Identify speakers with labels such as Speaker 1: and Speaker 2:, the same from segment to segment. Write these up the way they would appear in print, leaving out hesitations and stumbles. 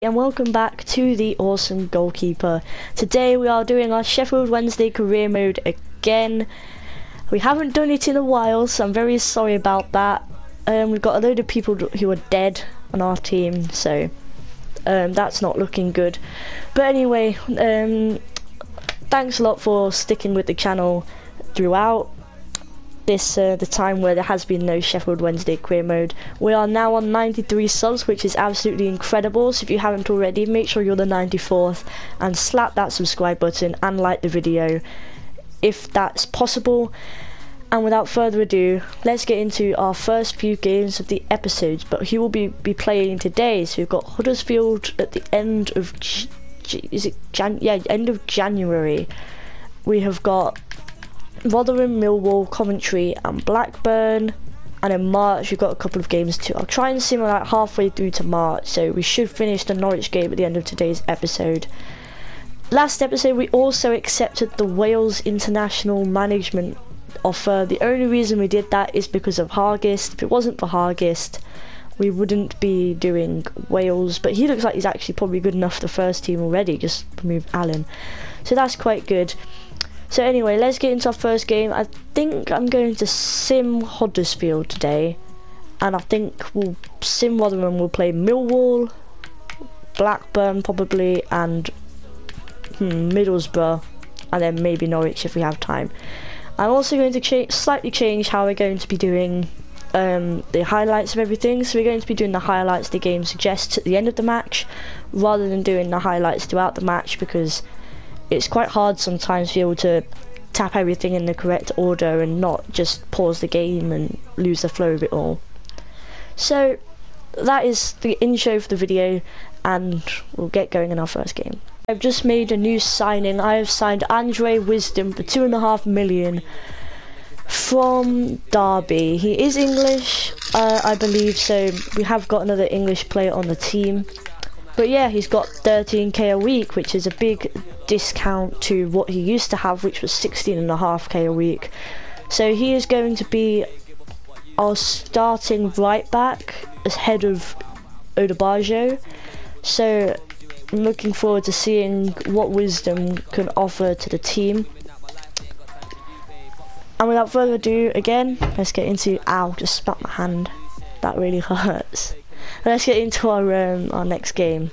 Speaker 1: And welcome back to the Awesome Goalkeeper. Today we are doing our Sheffield Wednesday career mode again. We haven't done it in a while, so I'm very sorry about that. We've got a load of people who are dead on our team, so that's not looking good. But anyway, thanks a lot for sticking with the channel throughout this the time where there has been no Sheffield Wednesday career mode. We are now on 93 subs, which is absolutely incredible. So if you haven't already, make sure you're the 94th and slap that subscribe button and like the video if that's possible. And without further ado, let's get into our first few games of the episodes. But who will be playing today? So we've got Huddersfield at the end of end of January. We have got Rotherham, Millwall, Coventry and Blackburn, and in March we've got a couple of games too. I'll try and simulate halfway through to March, so we should finish the Norwich game at the end of today's episode. Last episode we also accepted the Wales international management offer. The only reason we did that is because of Hargist. If it wasn't for Hargist, we wouldn't be doing Wales, but he looks like he's actually probably good enough for the first team already, just remove Allen, so that's quite good. So anyway, let's get into our first game. I think I'm going to sim Huddersfield today, and I think we'll sim Rotherham. We'll play Millwall, Blackburn probably, and Middlesbrough, and then maybe Norwich if we have time. I'm also going to slightly change how we're going to be doing the highlights of everything. So we're going to be doing the highlights the game suggests at the end of the match, rather than doing the highlights throughout the match, because it's quite hard sometimes to be able to tap everything in the correct order and not just pause the game and lose the flow of it all. So that is the intro for the video, and we'll get going in our first game. I've just made a new signing. I have signed Andre Wisdom for £2.5 million from Derby. He is English, I believe, so we have got another English player on the team. But yeah, he's got 13k a week, which is a big discount to what he used to have, which was 16.5k a week. So he is going to be our starting right back as head of Odebajo. So I'm looking forward to seeing what Wisdom can offer to the team. And without further ado, again, let's get into... Ow, just spat my hand. That really hurts. Let's get into our next game.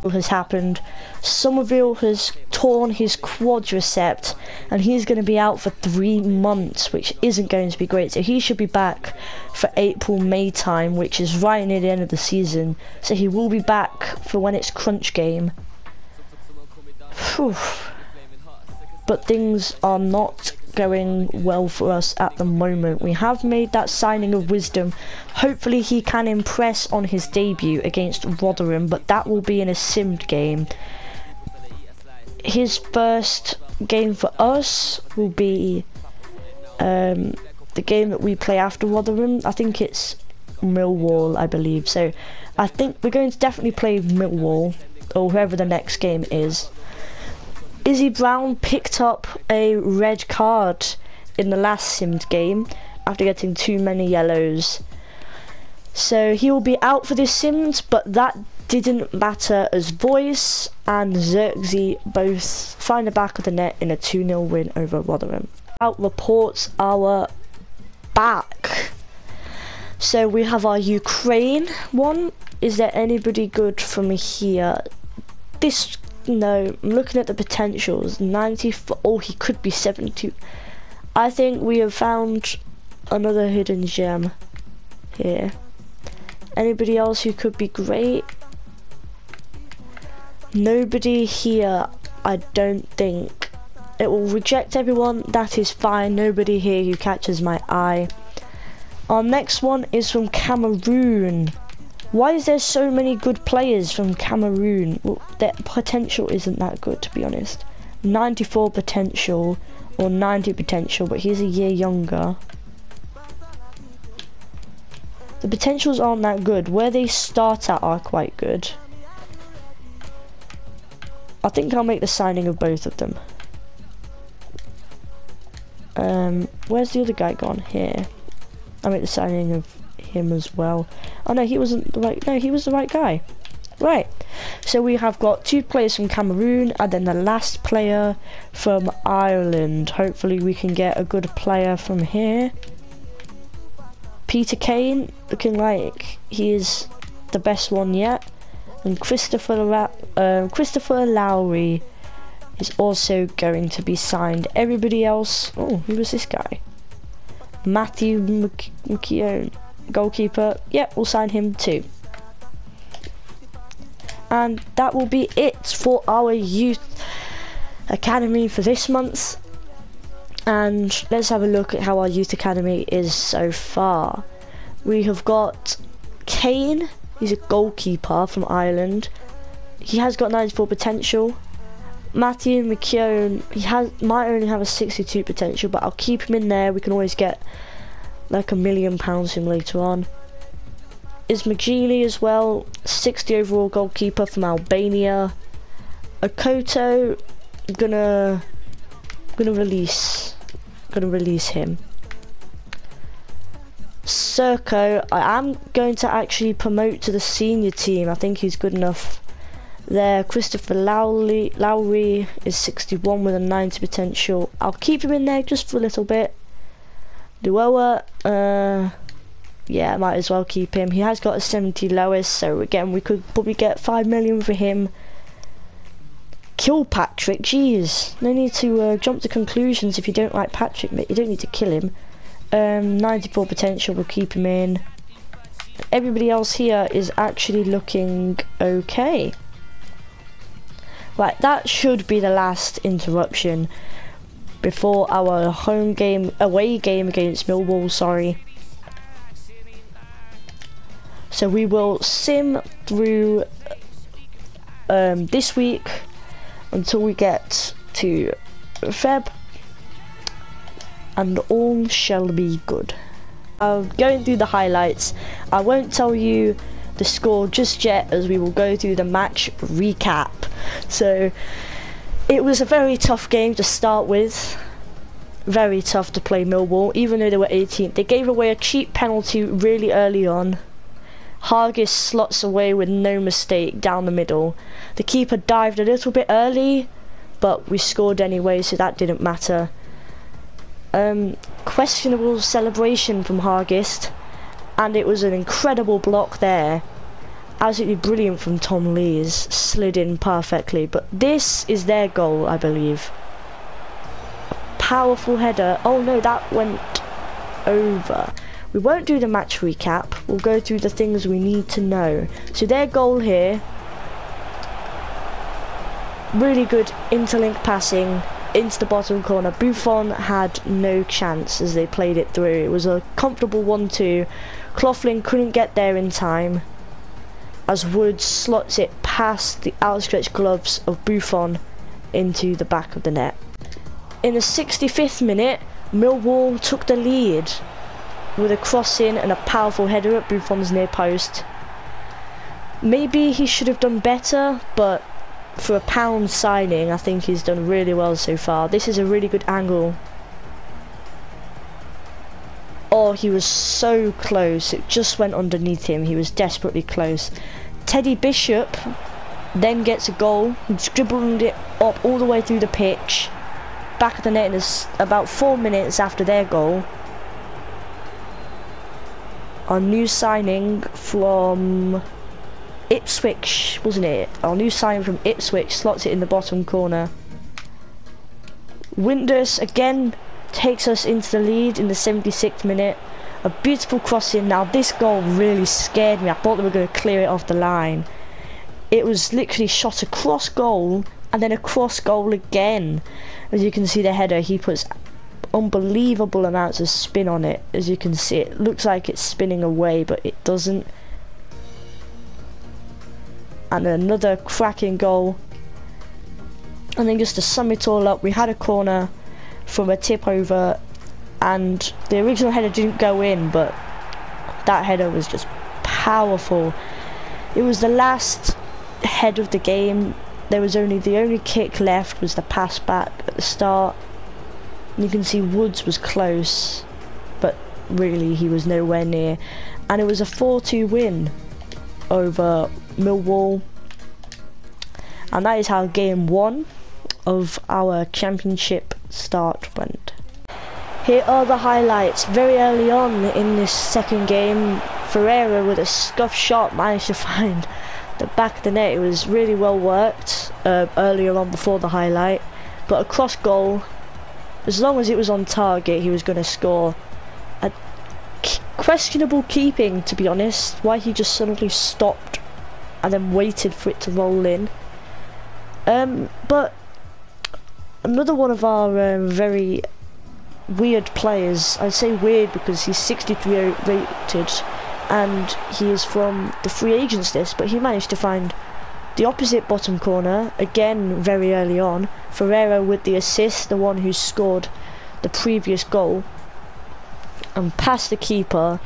Speaker 1: What has happened? Somerville has torn his quadricep, and he's going to be out for 3 months, which isn't going to be great. So he should be back for April-May time, which is right near the end of the season. So he will be back for when it's crunch game. Whew. But things are not going well for us at the moment. We have made that signing of Wisdom. Hopefully he can impress on his debut against Rotherham, but that will be in a simmed game. His first game for us will be the game that we play after Rotherham. I think it's Millwall, I believe. So I think we're going to definitely play Millwall, or whoever the next game is. Izzy Brown picked up a red card in the last simmed game after getting too many yellows. So he will be out for this simmed, but that didn't matter as Voice and Xerxes both find the back of the net in a 2-0 win over Rotherham. Out reports our back. So we have our Ukraine one. Is there anybody good from here? No, I'm looking at the potentials. 94. Oh, he could be 72. I think we have found another hidden gem here. Anybody else who could be great? Nobody here, I don't think. It will reject everyone, that is fine. Nobody here who catches my eye. Our next one is from Cameroon. Why is there so many good players from Cameroon? Well, their potential isn't that good, to be honest. 94 potential, or 90 potential, but he's a year younger. The potentials aren't that good. Where they start at are quite good. I think I'll make the signing of both of them. Where's the other guy gone? Here. I'll make the signing of him as well. Oh no, he wasn't the right. No, he was the right guy. Right, so we have got 2 players from Cameroon and then the last player from Ireland. Hopefully we can get a good player from here. Peter Kane, looking like he is the best one yet. And Christopher Lowry is also going to be signed. Everybody else, oh, who was this guy? Matthew McKeown, goalkeeper. Yep, we'll sign him too. And that will be it for our youth academy for this month. And let's have a look at how our youth academy is so far. We have got Kane, he's a goalkeeper from Ireland. He has got 94 potential. Matthew McKeown, might only have a 62 potential, but I'll keep him in there. We can always get like £1 million from him later on. Is McGeely as well, 60 overall goalkeeper from Albania. Okoto, gonna release him. Serco, I am going to actually promote to the senior team. I think he's good enough there. Christopher Lowry is 61 with a 90 potential. I'll keep him in there just for a little bit. Duoa, yeah, might as well keep him. He has got a 70 lowest, so again we could probably get 5 million for him. Kill Patrick, jeez, no need to jump to conclusions if you don't like Patrick, mate. You don't need to kill him. 94 potential, we'll keep him in. Everybody else here is actually looking okay. Right, that should be the last interruption before our away game against Millwall, sorry. So we will sim through this week until we get to Feb, and all shall be good. I'm going through the highlights. I won't tell you the score just yet, as we will go through the match recap. So it was a very tough game to start with. Very tough to play Millwall, even though they were 18th. They gave away a cheap penalty really early on. Hargis slots away with no mistake down the middle. The keeper dived a little bit early, but we scored anyway, so that didn't matter. Questionable celebration from Hargis, and it was an incredible block there. Absolutely brilliant from Tom Lees, slid in perfectly, but this is their goal, I believe. Powerful header. Oh no, that went over. We won't do the match recap, we'll go through the things we need to know. So their goal here, really good interlink passing into the bottom corner. Buffon had no chance as they played it through. It was a comfortable 1-2. Cloughlin couldn't get there in time as Woods slots it past the outstretched gloves of Buffon into the back of the net. In the 65th minute, Millwall took the lead with a cross in and a powerful header at Buffon's near post. Maybe he should have done better, but for a £1 signing, I think he's done really well so far. This is a really good angle. Oh, he was so close. It just went underneath him. He was desperately close. Teddy Bishop then gets a goal. He's dribbled it up all the way through the pitch. Back of the net in about 4 minutes after their goal. Our new signing from Ipswich, wasn't it? Our new signing from Ipswich slots it in the bottom corner. Windus again takes us into the lead in the 76th minute. A beautiful crossing. Now this goal really scared me. I thought they were going to clear it off the line. It was literally shot across goal and then across goal again. As you can see, the header, he puts unbelievable amounts of spin on it. As you can see, it looks like it's spinning away, but it doesn't. And another cracking goal. And then just to sum it all up, we had a corner from a tip over, and the original header didn't go in, but that header was just powerful. It was the last head of the game. There was the only kick left was the pass back at the start. And you can see Woods was close, but really he was nowhere near. And it was a 4-2 win over Millwall. And that is how game 1 of our championship start went. Here are the highlights. Very early on in this second game, Ferreira with a scuff shot managed to find the back of the net. It was really well worked earlier on before the highlight, but a cross goal, as long as it was on target, he was going to score. A questionable keeping, to be honest, why he just suddenly stopped and then waited for it to roll in. But another one of our very weird players, I say weird because he's 63 rated and he is from the free agents list, but he managed to find the opposite bottom corner again very early on. Ferreira with the assist, the one who scored the previous goal, and past the keeper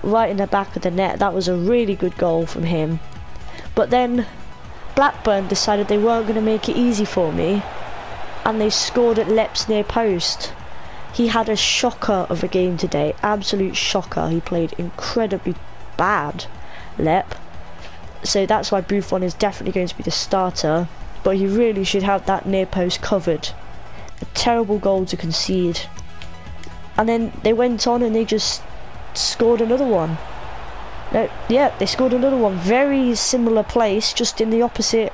Speaker 1: right in the back of the net. That was a really good goal from him. But then Blackburn decided they weren't going to make it easy for me, and they scored at Lep's near post. He had a shocker of a game today, absolute shocker. He played incredibly bad, Lep. So that's why Buffon is definitely going to be the starter, but he really should have that near post covered. A terrible goal to concede. And then they went on and they just scored another one. No, yeah, they scored another one. Very similar place, just in the opposite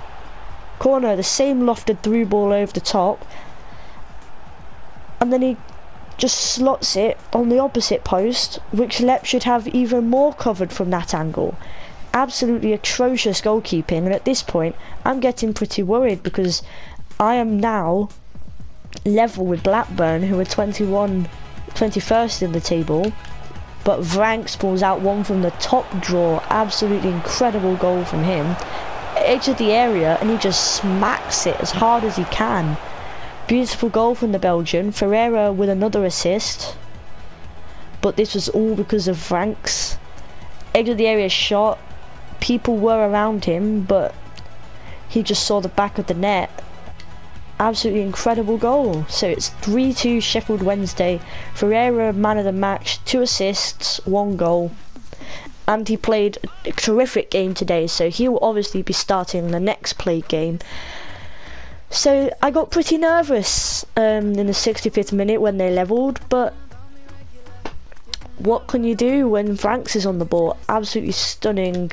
Speaker 1: corner. The same lofted through ball over the top. And then he just slots it on the opposite post, which Lep should have even more covered from that angle. Absolutely atrocious goalkeeping, and at this point I'm getting pretty worried because I am now level with Blackburn, who are 21st in the table, but Vranks pulls out one from the top draw. Absolutely incredible goal from him, edge of the area, and he just smacks it as hard as he can. Beautiful goal from the Belgian. Ferreira with another assist, but this was all because of Vranks. Edge of the area shot, people were around him, but he just saw the back of the net. Absolutely incredible goal. So it's 3-2 Sheffield Wednesday. Ferreira man of the match, 2 assists, 1 goal, and he played a terrific game today, so he will obviously be starting the next played game. So I got pretty nervous in the 65th minute when they levelled, but what can you do when Franks is on the ball? Absolutely stunning,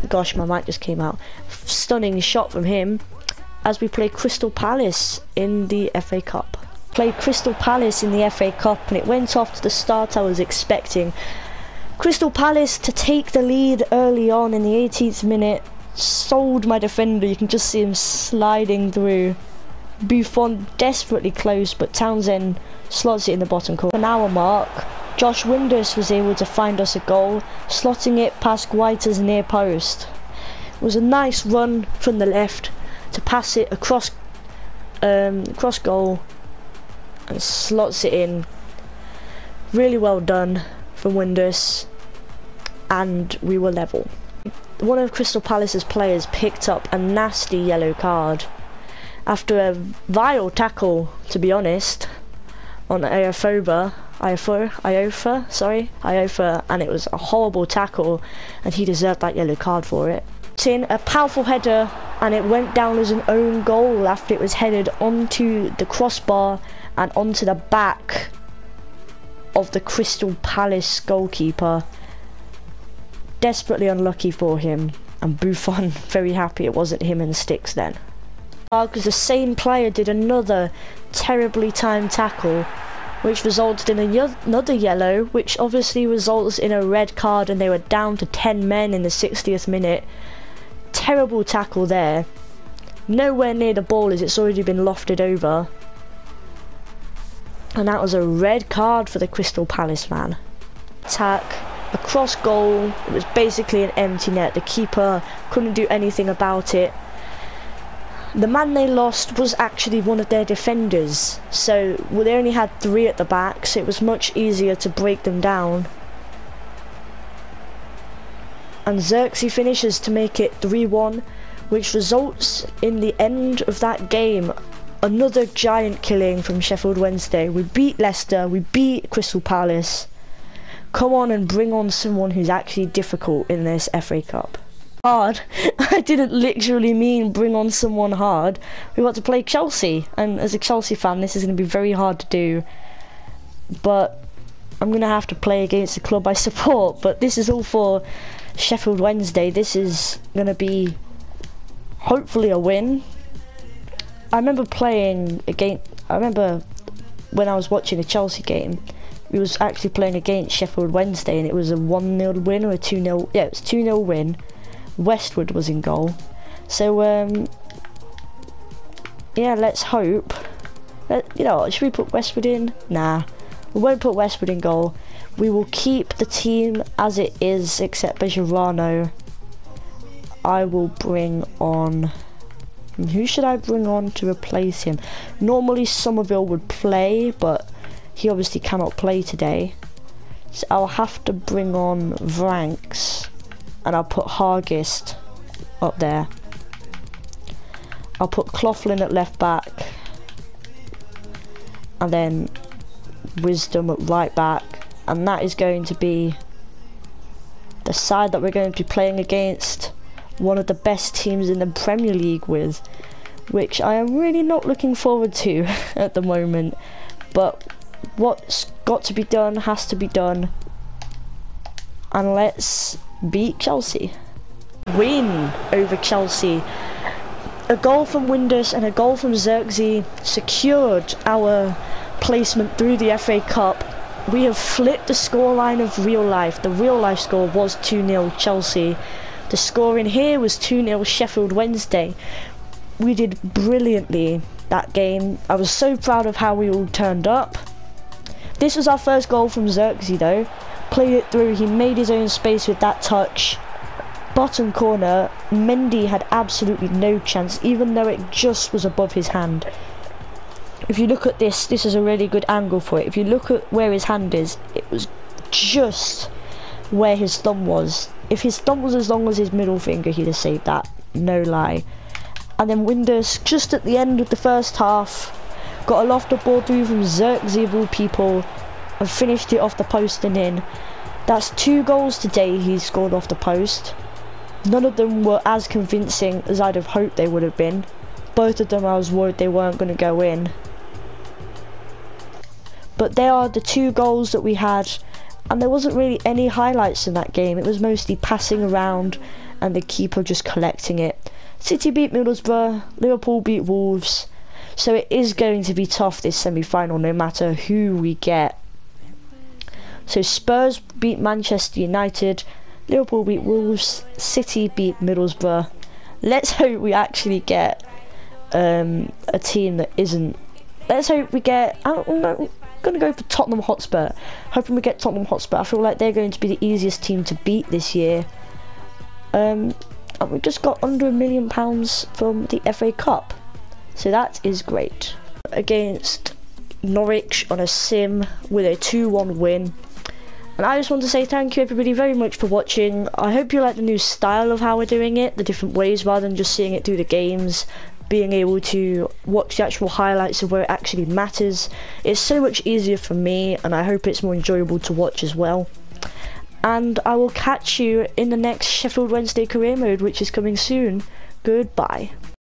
Speaker 1: gosh, my mic just came out. Stunning shot from him as we play Crystal Palace in the FA Cup. Played Crystal Palace in the FA Cup and it went off to the start I was expecting. Crystal Palace to take the lead early on in the 18th minute. Sold my defender, you can just see him sliding through. Buffon desperately close, but Townsend slots it in the bottom corner. An hour mark, Josh Windus was able to find us a goal, slotting it past Guaita's near post. It was a nice run from the left to pass it across goal and slots it in. Really well done from Windus, and we were level. One of Crystal Palace's players picked up a nasty yellow card after a vile tackle, to be honest, on Iofa, and it was a horrible tackle and he deserved that yellow card for it. In a powerful header and it went down as an own goal after it was headed onto the crossbar and onto the back of the Crystal Palace goalkeeper. Desperately unlucky for him, and Buffon very happy it wasn't him in the sticks then. Because the same player did another terribly timed tackle, which resulted in another yellow, which obviously results in a red card, and they were down to 10 men in the 60th minute. Terrible tackle there. Nowhere near the ball as it's already been lofted over. And that was a red card for the Crystal Palace man. Attack. Across goal, it was basically an empty net. The keeper couldn't do anything about it. The man they lost was actually one of their defenders, so they only had 3 at the back, so it was much easier to break them down. And Xerxes finishes to make it 3-1, which results in the end of that game. Another giant killing from Sheffield Wednesday. We beat Leicester, we beat Crystal Palace. Come on and bring on someone who's actually difficult in this FA Cup. Hard. I didn't literally mean bring on someone hard. We want to play Chelsea, and as a Chelsea fan, this is going to be very hard to do. But I'm going to have to play against the club I support. But this is all for Sheffield Wednesday. This is going to be hopefully a win. I remember playing against. I remember when I was watching a Chelsea game, we was actually playing against Sheffield Wednesday, and it was a 1-0 win or a 2-0. Yeah, it was 2-0 win. Westwood was in goal. So yeah, let's hope. You know, should we put Westwood in? Nah, we won't put Westwood in goal. We will keep the team as it is, except Bejarano. I will bring on. Who should I bring on to replace him? Normally Somerville would play, but he obviously cannot play today. So I'll have to bring on Vranks, and I'll put Hargist up there. I'll put Cloughlin at left back, and then Wisdom at right back, and that is going to be the side that we're going to be playing against one of the best teams in the Premier League with, which I am really not looking forward to at the moment. But what's got to be done has to be done, and let's beat Chelsea. Win over Chelsea. A goal from Windus and a goal from Xerxes secured our placement through the FA Cup. We have flipped the scoreline of real life. The real life score was 2-0 Chelsea. The score in here was 2-0 Sheffield Wednesday. We did brilliantly that game. I was so proud of how we all turned up. This was our first goal from Xerxes though. Played it through, he made his own space with that touch. Bottom corner, Mendy had absolutely no chance, even though it just was above his hand. If you look at this, this is a really good angle for it. If you look at where his hand is, it was just where his thumb was. If his thumb was as long as his middle finger, he'd have saved that, no lie. And then Windus, just at the end of the first half, got a lofted ball through from Xerxes of all people, and finished it off the post and in. That's 2 goals today he's scored off the post. None of them were as convincing as I'd have hoped they would have been. Both of them I was worried they weren't going to go in. But they are the 2 goals that we had, and there wasn't really any highlights in that game. It was mostly passing around and the keeper just collecting it. City beat Middlesbrough, Liverpool beat Wolves, so it is going to be tough this semi-final no matter who we get. So Spurs beat Manchester United, Liverpool beat Wolves, City beat Middlesbrough. Let's hope we actually get a team that isn't. Let's hope we get. I'm going to go for Tottenham Hotspur. Hoping we get Tottenham Hotspur. I feel like they're going to be the easiest team to beat this year. And we just got under £1 million from the FA Cup, so that is great. Against Norwich on a sim with a 2-1 win. And I just want to say thank you everybody very much for watching. I hope you like the new style of how we're doing it, the different ways rather than just seeing it through the games, being able to watch the actual highlights of where it actually matters. It's so much easier for me, and I hope it's more enjoyable to watch as well. And I will catch you in the next Sheffield Wednesday career mode, which is coming soon. Goodbye.